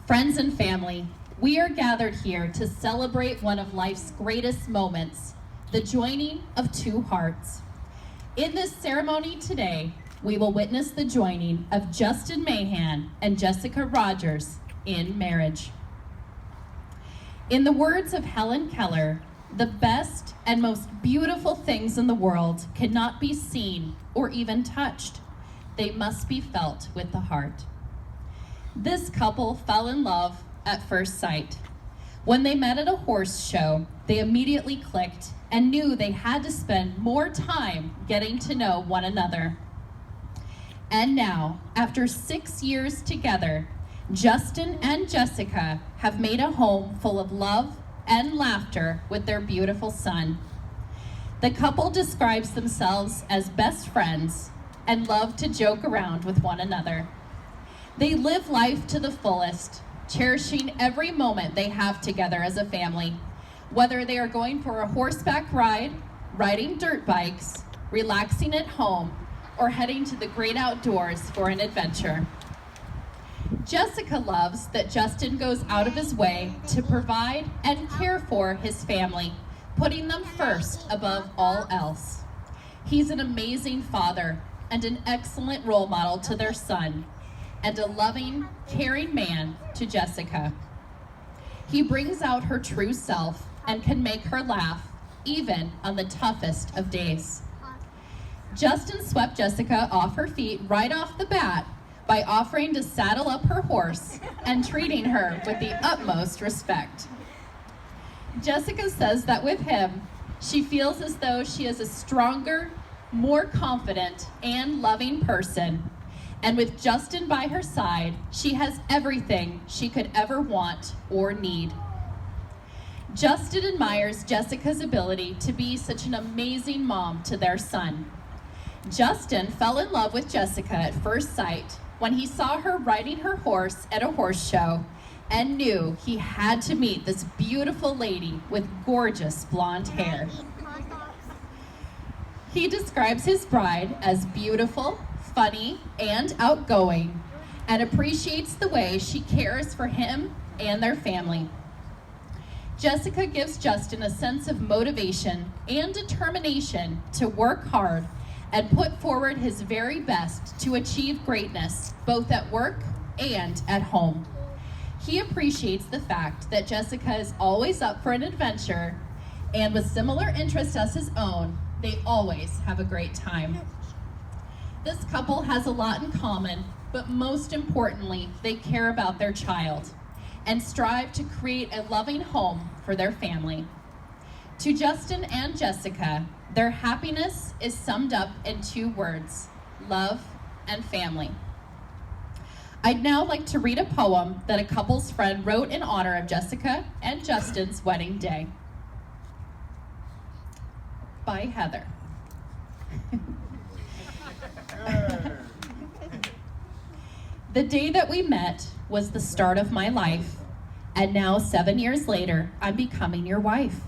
Friends and family, we are gathered here to celebrate one of life's greatest moments, the joining of two hearts. In this ceremony today, we will witness the joining of Justin Mahan and Jessica Rogers in marriage. In the words of Helen Keller, the best and most beautiful things in the world cannot be seen or even touched. They must be felt with the heart. This couple fell in love at first sight. When they met at a horse show, they immediately clicked and knew they had to spend more time getting to know one another. And now, after 6 years together, Justin and Jessica have made a home full of love and laughter with their beautiful son. The couple describes themselves as best friends and love to joke around with one another. They live life to the fullest, cherishing every moment they have together as a family, whether they are going for a horseback ride, riding dirt bikes, relaxing at home, or heading to the great outdoors for an adventure. Jessica loves that Justin goes out of his way to provide and care for his family, putting them first above all else. He's an amazing father and an excellent role model to their son, and a loving, caring man to Jessica. He brings out her true self and can make her laugh, even on the toughest of days. Justin swept Jessica off her feet right off the bat by offering to saddle up her horse and treating her with the utmost respect. Jessica says that with him, she feels as though she is a stronger, more confident, and loving person. And with Justin by her side, she has everything she could ever want or need. Justin admires Jessica's ability to be such an amazing mom to their son. Justin fell in love with Jessica at first sight when he saw her riding her horse at a horse show and knew he had to meet this beautiful lady with gorgeous blonde hair. He describes his bride as beautiful, funny, and outgoing, and appreciates the way she cares for him and their family. Jessica gives Justin a sense of motivation and determination to work hard and put forward his very best to achieve greatness, both at work and at home. He appreciates the fact that Jessica is always up for an adventure, and with similar interests as his own, they always have a great time. This couple has a lot in common, but most importantly, they care about their child and strive to create a loving home for their family. To Justin and Jessica, their happiness is summed up in 2 words: love and family. I'd now like to read a poem that a couple's friend wrote in honor of Jessica and Justin's wedding day. By Heather. The day that we met was the start of my life, and now 7 years later, I'm becoming your wife.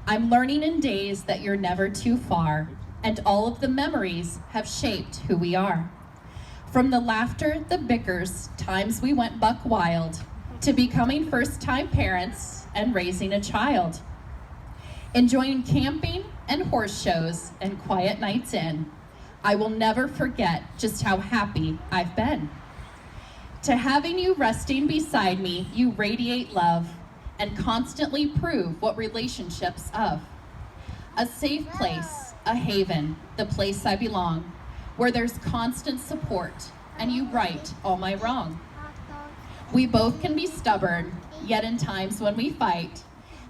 I'm learning in days that you're never too far, and all of the memories have shaped who we are. From the laughter, the bickers, times we went buck wild, to becoming first-time parents and raising a child. Enjoying camping and horse shows and quiet nights in, I will never forget just how happy I've been. To having you resting beside me, you radiate love and constantly prove what relationships of. A safe place, a haven, the place I belong, where there's constant support and you right all my wrong. We both can be stubborn, yet in times when we fight,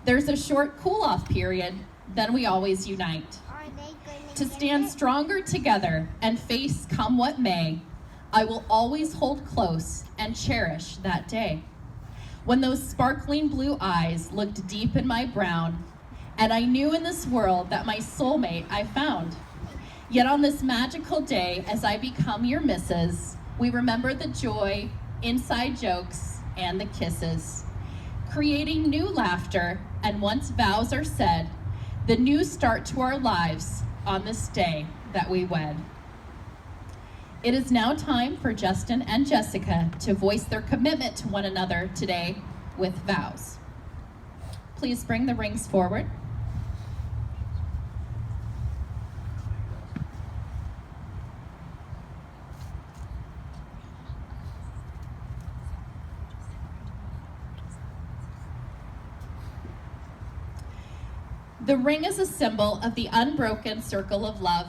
there's a short cool-off period, then we always unite. To stand stronger together and face come what may, I will always hold close and cherish that day. When those sparkling blue eyes looked deep in my brown, and I knew in this world that my soulmate I found. Yet on this magical day, as I become your missus, we remember the joy, inside jokes, and the kisses. Creating new laughter, and once vows are said, the new start to our lives on this day that we wed. It is now time for Justin and Jessica to voice their commitment to one another today with vows. Please bring the rings forward. The ring is a symbol of the unbroken circle of love.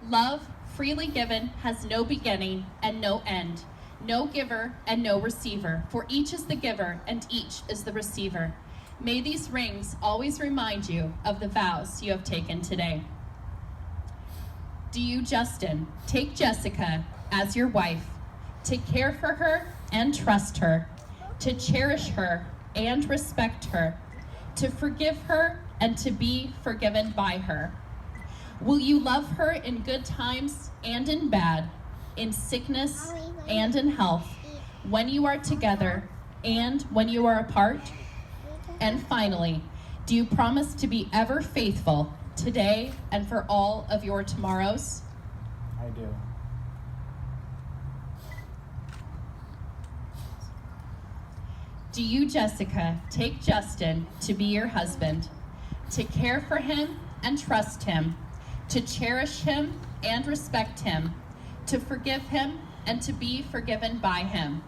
Love, freely given, has no beginning and no end, no giver and no receiver, for each is the giver and each is the receiver. May these rings always remind you of the vows you have taken today. Do you, Justin, take Jessica as your wife, to care for her and trust her, to cherish her and respect her, to forgive her and to be forgiven by her? Will you love her in good times and in bad, in sickness and in health, when you are together and when you are apart? And finally, do you promise to be ever faithful today and for all of your tomorrows? I do. Do you, Jessica, take Justin to be your husband, to care for him and trust him, to cherish him and respect him, to forgive him and to be forgiven by him?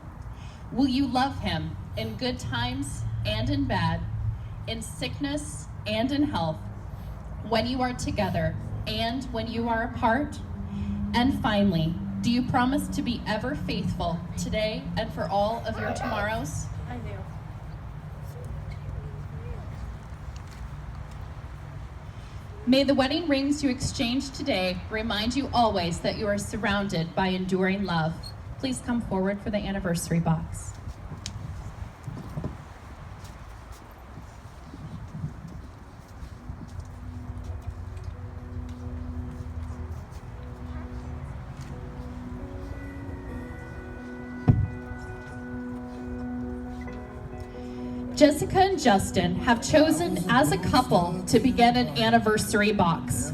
Will you love him in good times and in bad, in sickness and in health, when you are together and when you are apart? And finally, do you promise to be ever faithful today and for all of your tomorrows? I do. May the wedding rings you exchange today remind you always that you are surrounded by enduring love. Please come forward for the anniversary box. Jessica and Justin have chosen as a couple to begin an anniversary box.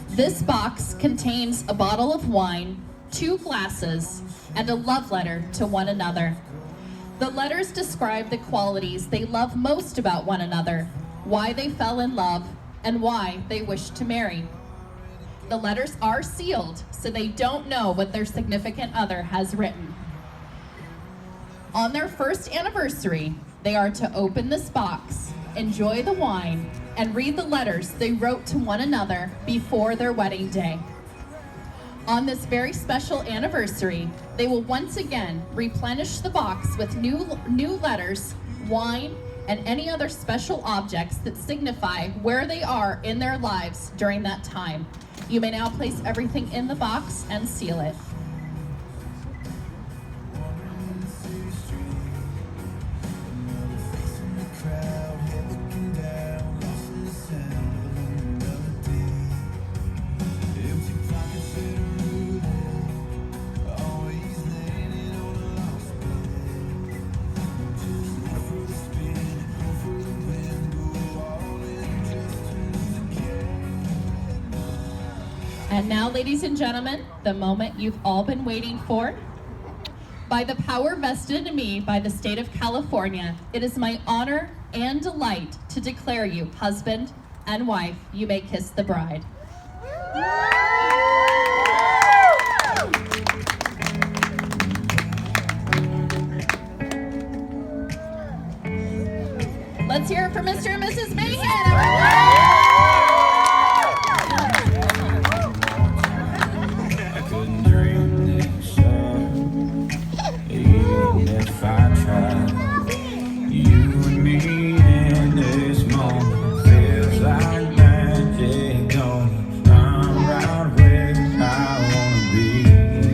This box contains a bottle of wine, 2 glasses, and a love letter to one another. The letters describe the qualities they love most about one another, why they fell in love, and why they wish to marry. The letters are sealed, so they don't know what their significant other has written. On their first anniversary, they are to open this box, enjoy the wine, and read the letters they wrote to one another before their wedding day. On this very special anniversary, they will once again replenish the box with new letters, wine, and any other special objects that signify where they are in their lives during that time. You may now place everything in the box and seal it. And now, ladies and gentlemen, the moment you've all been waiting for. By the power vested in me by the state of California, it is my honor and delight to declare you husband and wife. You may kiss the bride. Let's hear it for Mr. and Mrs. Mahan, everyone!